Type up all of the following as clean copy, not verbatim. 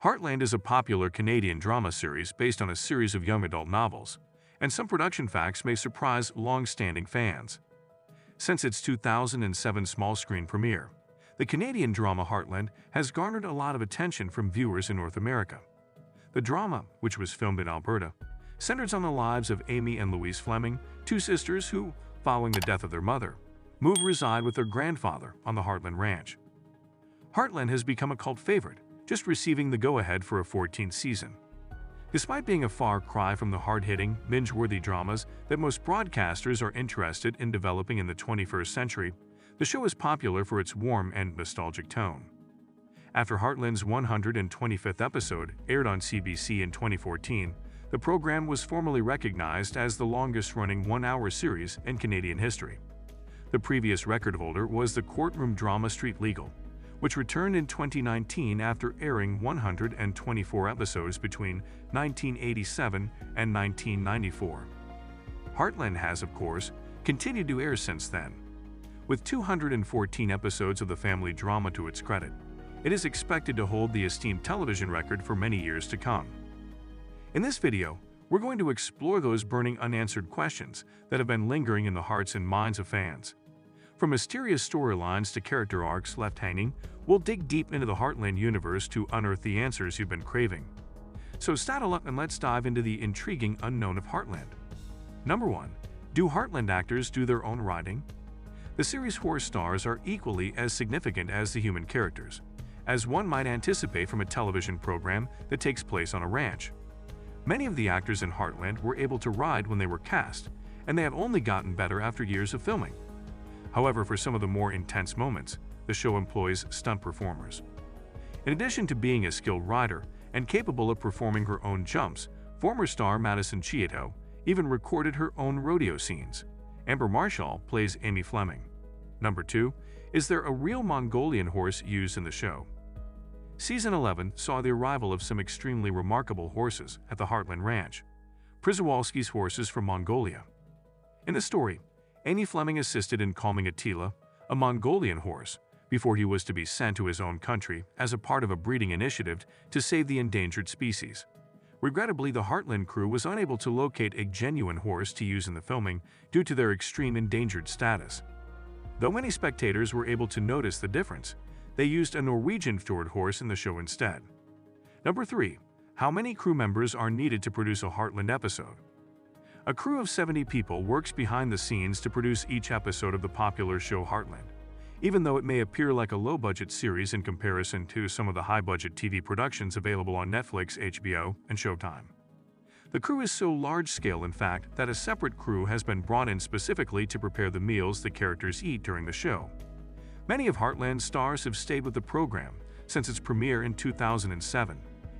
Heartland is a popular Canadian drama series based on a series of young adult novels, and some production facts may surprise long-standing fans. Since its 2007 small-screen premiere, the Canadian drama Heartland has garnered a lot of attention from viewers in North America. The drama, which was filmed in Alberta, centers on the lives of Amy and Louise Fleming, two sisters who, following the death of their mother, move to reside with their grandfather on the Heartland Ranch. Heartland has become a cult favorite, just receiving the go-ahead for a 14th season. Despite being a far cry from the hard-hitting, binge-worthy dramas that most broadcasters are interested in developing in the 21st century, the show is popular for its warm and nostalgic tone. After Heartland's 125th episode aired on CBC in 2014, the program was formally recognized as the longest-running one-hour series in Canadian history. The previous record holder was the courtroom drama Street Legal, which returned in 2019 after airing 124 episodes between 1987 and 1994. Heartland has, of course, continued to air since then. With 214 episodes of the family drama to its credit, it is expected to hold the esteemed television record for many years to come. In this video, we're going to explore those burning unanswered questions that have been lingering in the hearts and minds of fans. From mysterious storylines to character arcs left hanging, we'll dig deep into the Heartland universe to unearth the answers you've been craving. So saddle up and let's dive into the intriguing unknown of Heartland. Number 1. Do Heartland actors do their own writing? The series' horse stars are equally as significant as the human characters, as one might anticipate from a television program that takes place on a ranch. Many of the actors in Heartland were able to ride when they were cast, and they have only gotten better after years of filming. However, for some of the more intense moments, the show employs stunt performers. In addition to being a skilled rider and capable of performing her own jumps, former star Madison Chieto even recorded her own rodeo scenes. Amber Marshall plays Amy Fleming. Number 2. Is there a real Mongolian horse used in the show? Season 11 saw the arrival of some extremely remarkable horses at the Heartland Ranch, Przewalski's horses from Mongolia. In the story, Amy Fleming assisted in calming Attila, a Mongolian horse, before he was to be sent to his own country as a part of a breeding initiative to save the endangered species. Regrettably, the Heartland crew was unable to locate a genuine horse to use in the filming due to their extreme endangered status. Though many spectators were able to notice the difference, they used a Norwegian fjord horse in the show instead. Number 3. How many crew members are needed to produce a Heartland episode? A crew of 70 people works behind the scenes to produce each episode of the popular show Heartland, even though it may appear like a low-budget series in comparison to some of the high-budget TV productions available on Netflix, HBO, and Showtime. The crew is so large-scale, in fact, that a separate crew has been brought in specifically to prepare the meals the characters eat during the show. Many of Heartland's stars have stayed with the program since its premiere in 2007,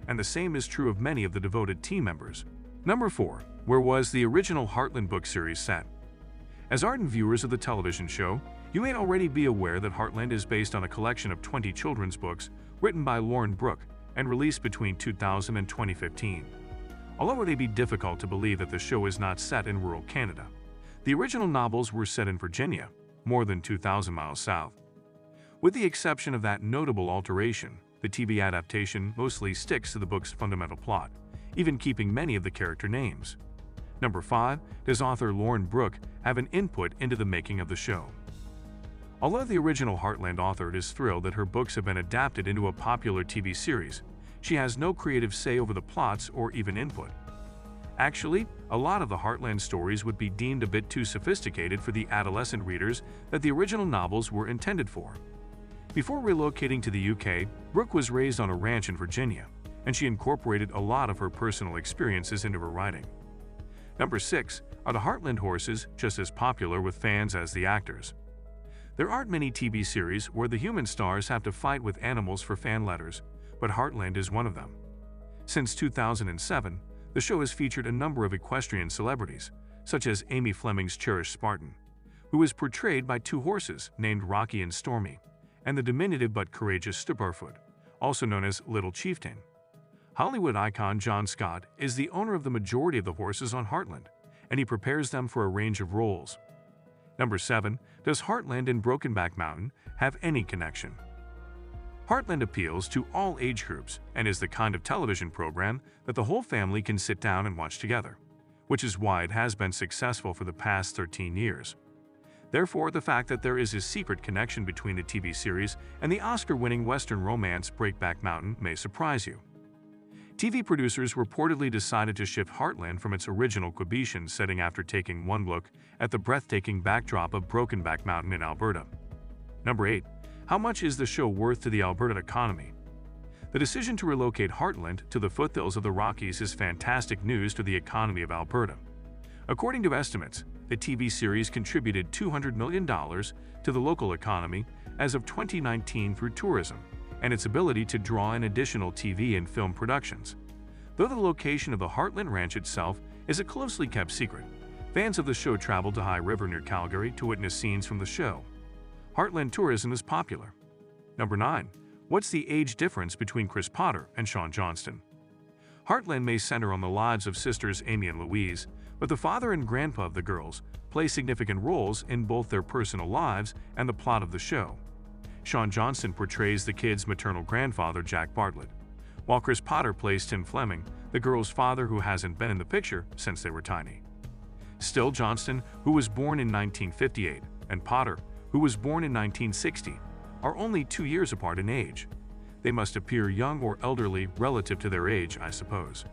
and the same is true of many of the devoted team members. Number 4. Where was the original Heartland book series set? As ardent viewers of the television show, you may already be aware that Heartland is based on a collection of 20 children's books written by Brooke and released between 2000 and 2015. Although it may be difficult to believe that the show is not set in rural Canada, the original novels were set in Virginia, more than 2,000 miles south. With the exception of that notable alteration, the TV adaptation mostly sticks to the book's fundamental plot, even keeping many of the character names. Number 5. Does author Brooke have an input into the making of the show? Although the original Heartland author is thrilled that her books have been adapted into a popular TV series, she has no creative say over the plots or even input. Actually, a lot of the Heartland stories would be deemed a bit too sophisticated for the adolescent readers that the original novels were intended for. Before relocating to the UK, Brooke was raised on a ranch in Virginia, and she incorporated a lot of her personal experiences into her writing. Number 6. Are the Heartland horses just as popular with fans as the actors? There aren't many TV series where the human stars have to fight with animals for fan letters, but Heartland is one of them. Since 2007, the show has featured a number of equestrian celebrities, such as Amy Fleming's cherished Spartan, who is portrayed by two horses named Rocky and Stormy, and the diminutive but courageous Stubberfoot, also known as Little Chieftain. Hollywood icon John Scott is the owner of the majority of the horses on Heartland, and he prepares them for a range of roles. Number 7. Does Heartland and Brokenback Mountain have any connection? Heartland appeals to all age groups and is the kind of television program that the whole family can sit down and watch together, which is why it has been successful for the past 13 years. Therefore, the fact that there is a secret connection between the TV series and the Oscar-winning Western romance Breakback Mountain may surprise you. TV producers reportedly decided to shift Heartland from its original Quebec setting after taking one look at the breathtaking backdrop of Brokenback Mountain in Alberta. Number 8. How much is the show worth to the Alberta economy? The decision to relocate Heartland to the foothills of the Rockies is fantastic news to the economy of Alberta. According to estimates, the TV series contributed $200 million to the local economy as of 2019 through tourism and its ability to draw in additional TV and film productions. Though the location of the Heartland Ranch itself is a closely kept secret, fans of the show traveled to High River near Calgary to witness scenes from the show. Heartland tourism is popular. Number 9. What's the age difference between Chris Potter and Sean Johnston? Heartland may center on the lives of sisters Amy and Louise, but the father and grandpa of the girls play significant roles in both their personal lives and the plot of the show. Sean Johnston portrays the kids' maternal grandfather, Jack Bartlett, while Chris Potter plays Tim Fleming, the girls' father who hasn't been in the picture since they were tiny. Still, Johnston, who was born in 1958, and Potter, who was born in 1960, are only 2 years apart in age. They must appear young or elderly relative to their age, I suppose.